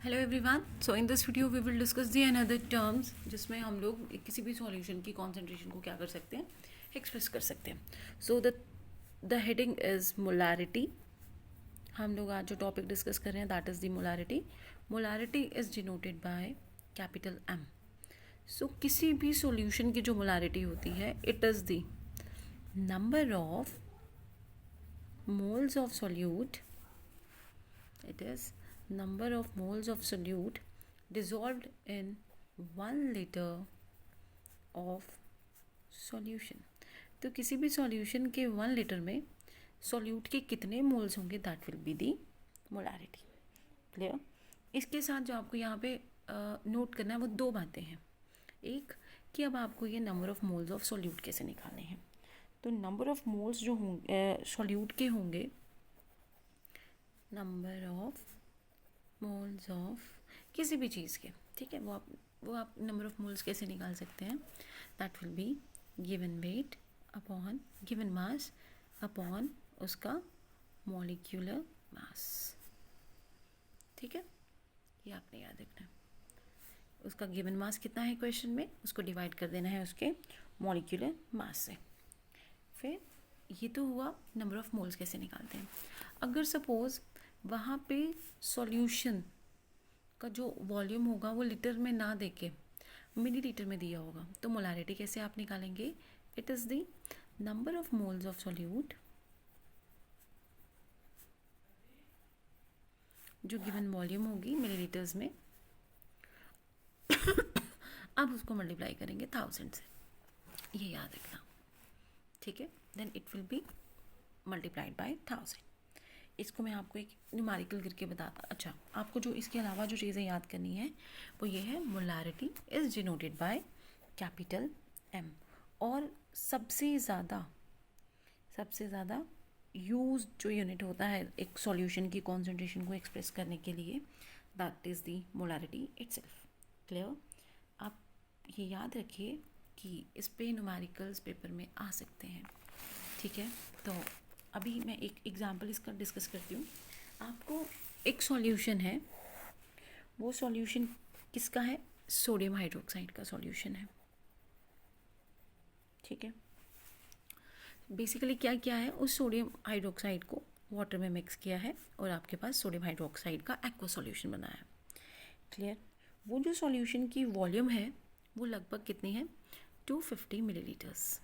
Hello everyone, so in this video we will discuss the another terms जिसमें हम लोग किसी भी सॉल्यूशन की कॉन्सेंट्रेशन को क्या कर सकते हैं, एक्सप्रेस कर सकते हैं. So the heading is molarity. हम लोग आज जो टॉपिक डिस्कस कर रहे हैं that is the molarity. Molarity is denoted by capital M. So किसी भी सॉल्यूशन की जो मोलारिटी होती है it is the number of moles of solute. It is number of moles of solute dissolved in 1 liter of solution. तो किसी भी solution के 1 लीटर में सॉल्यूट के कितने मोल्स होंगे that will be the molarity. Clear. इसके साथ जो आपको यहाँ पे नोट करना है वो दो बातें हैं. एक कि अब आपको ये number of moles of solute कैसे निकालने हैं. तो नंबर ऑफ मोल्स जो होंगे सॉल्यूट के होंगे, नंबर ऑफ मोल्स ऑफ किसी भी चीज़ के, ठीक है, वो आप नंबर ऑफ मोल्स कैसे निकाल सकते हैं. That will be given weight upon given mass upon उसका मॉलिक्यूलर मास. ठीक है, ये आपने याद रखना है. उसका गिवन मास कितना है क्वेश्चन में, उसको डिवाइड कर देना है उसके मॉलिक्यूलर मास से. फिर ये तो हुआ नंबर ऑफ मोल्स कैसे निकालते हैं. अगर सपोज वहाँ पे सॉल्यूशन का जो वॉल्यूम होगा वो लीटर में ना देके मिली लीटर में दिया होगा, तो मोलारिटी कैसे आप निकालेंगे. It is the number of moles of solute जो गिवन वॉल्यूम होगी मिलीलीटर्स में, अब उसको मल्टीप्लाई करेंगे 1000 से. ये याद रखना, ठीक है. Then it will be multiplied by 1000. इसको मैं आपको एक न्यूमेरिकल करके बताता. अच्छा, आपको जो इसके अलावा जो चीज़ें याद करनी है वो ये है molarity is denoted by capital M. और सबसे ज़्यादा यूज जो यूनिट होता है एक सॉल्यूशन की कॉन्सेंट्रेशन को एक्सप्रेस करने के लिए that is the molarity itself. Clear. आप ये याद रखिए कि इस पे न्यूमेरिकल्स पेपर में आ सकते हैं. ठीक है, तो अभी मैं एक एग्जांपल इसका डिस्कस करती हूँ. आपको एक सॉल्यूशन है, वो सॉल्यूशन किसका है, सोडियम हाइड्रोक्साइड का सॉल्यूशन है. ठीक है, बेसिकली क्या किया है, उस सोडियम हाइड्रोक्साइड को वाटर में मिक्स किया है और आपके पास सोडियम हाइड्रोक्साइड का एक्वा सॉल्यूशन बनाया है. क्लियर. वो जो सॉल्यूशन की वॉल्यूम है वो लगभग कितनी है, 250 मिलीलीटर्स.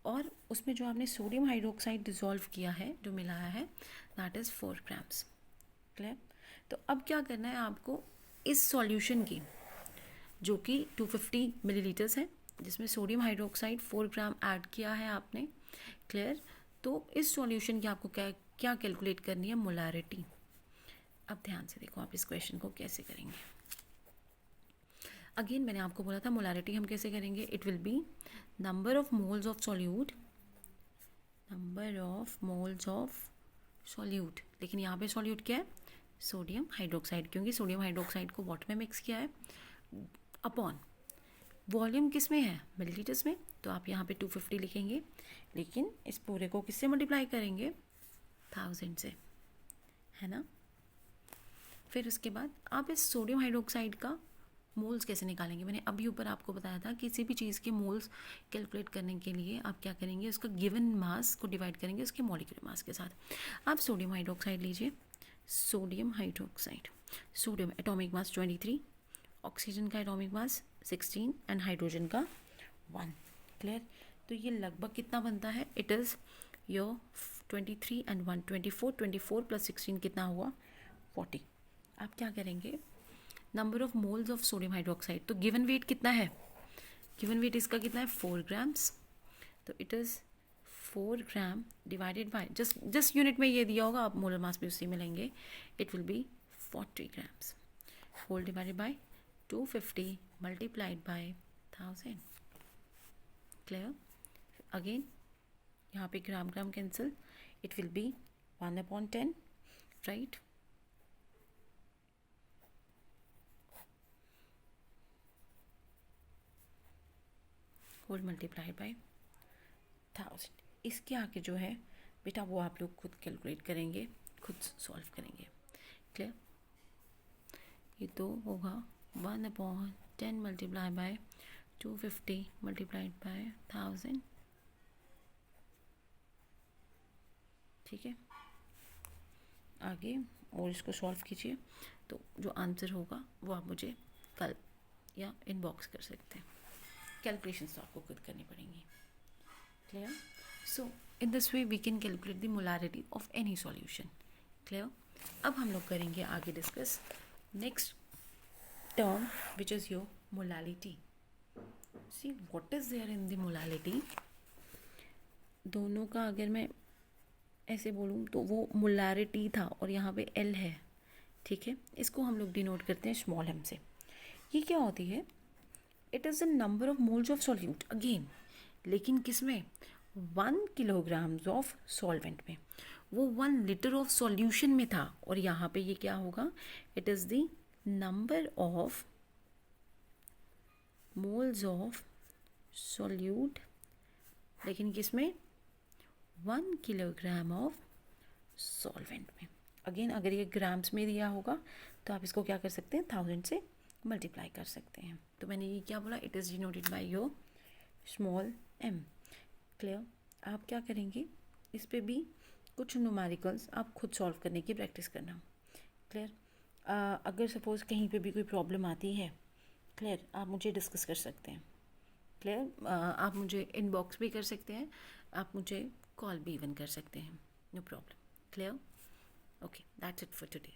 और उसमें जो आपने सोडियम हाइड्रोक्साइड डिज़ोल्व किया है, जो मिलाया है, दैट इज़ 4 ग्राम्स. क्लियर. तो अब क्या करना है आपको, इस सॉल्यूशन की जो कि 250 मिलीलीटर्स है जिसमें सोडियम हाइड्रोक्साइड 4 ग्राम ऐड किया है आपने. क्लियर. तो इस सॉल्यूशन की आपको क्या कैलकुलेट करनी है, मोलारिटी. अब ध्यान से देखो आप इस क्वेश्चन को कैसे करेंगे. अगेन मैंने आपको बोला था मोलारिटी हम कैसे करेंगे. It will B number of moles of solute, लेकिन यहाँ पे सॉल्यूट क्या है, सोडियम हाइड्रोक्साइड, क्योंकि सोडियम हाइड्रोक्साइड को वाटर में मिक्स किया है, अपॉन वॉल्यूम किस में है, मिलीलीटर्स में. तो आप यहाँ पे 250 लिखेंगे, लेकिन इस पूरे को किससे मल्टीप्लाई करेंगे, 1000 से, है ना. फिर उसके बाद आप इस सोडियम हाइड्रोक्साइड का मोल्स कैसे निकालेंगे. मैंने अभी ऊपर आपको बताया था किसी भी चीज़ के मोल्स कैलकुलेट करने के लिए आप क्या करेंगे, उसका गिवन मास को डिवाइड करेंगे उसके मॉलिक्यूलर मास के साथ. आप सोडियम हाइड्रोक्साइड लीजिए, सोडियम एटॉमिक मास 23, ऑक्सीजन का एटॉमिक मास 16 एंड हाइड्रोजन का 1. क्लियर. तो ये लगभग कितना बनता है, it is your 23 and 1 24 plus 16 कितना हुआ, 40. आप क्या करेंगे, number of moles of sodium hydroxide, तो गिवन वेट कितना है, गिवन वेट इसका कितना है, 4 ग्राम्स. तो it is 4 gram divided by, just unit में ये दिया होगा, आप मोलर मास भी उसी में लेंगे. It will be 40 grams whole divided by 250 multiplied by 1000. Clear. Again यहाँ पे gram cancel, it will be 1/10, right. Whole multiply by 1000. इसके आगे जो है बेटा वो आप लोग खुद कैलकुलेट करेंगे, खुद सॉल्व करेंगे. क्लियर. ये तो होगा 1/10 मल्टीप्लाई बाय 250 मल्टीप्लाइड बाय 1000, ठीक है। आगे और इसको सॉल्व कीजिए, तो जो आंसर होगा वो आप मुझे कल या इनबॉक्स कर सकते हैं। कैलकुलेशंस तो आपको खुद करनी पड़ेंगी, clear. So in this way we can calculate the molarity of any solution, clear. अब हम लोग करेंगे आगे discuss next term which is your molality. See what is there in the molality. दोनों का अगर मैं ऐसे बोलूँ तो वो मोलारिटी था और यहाँ पे एल है, ठीक है। इसको हम लोग डिनोट करते हैं स्मॉल एम से। ये क्या होती है, it is the number of moles of solute again, लेकिन किस में, 1 किलोग्राम्स ऑफ सॉल्वेंट में। वो 1 लीटर ऑफ सॉल्यूशन में था और यहाँ पे ये क्या होगा, it is the number of moles of solute, लेकिन किस में, 1 किलोग्राम ऑफ सॉल्वेंट में। अगेन अगर ये ग्राम्स में दिया होगा तो आप इसको क्या कर सकते हैं, 1000 से मल्टीप्लाई कर सकते हैं। तो मैंने ये क्या बोला, it is denoted by your small M, clear. आप क्या करेंगे, इस पे भी कुछ न्यूमेरिकल्स आप खुद सॉल्व करने की प्रैक्टिस करना, क्लियर। अगर सपोज़ कहीं पे भी कोई प्रॉब्लम आती है, क्लियर, आप मुझे डिस्कस कर सकते हैं, क्लियर। आप मुझे इनबॉक्स भी कर सकते हैं, आप मुझे कॉल भी इवन कर सकते हैं, no problem, clear. Okay, that's it for today.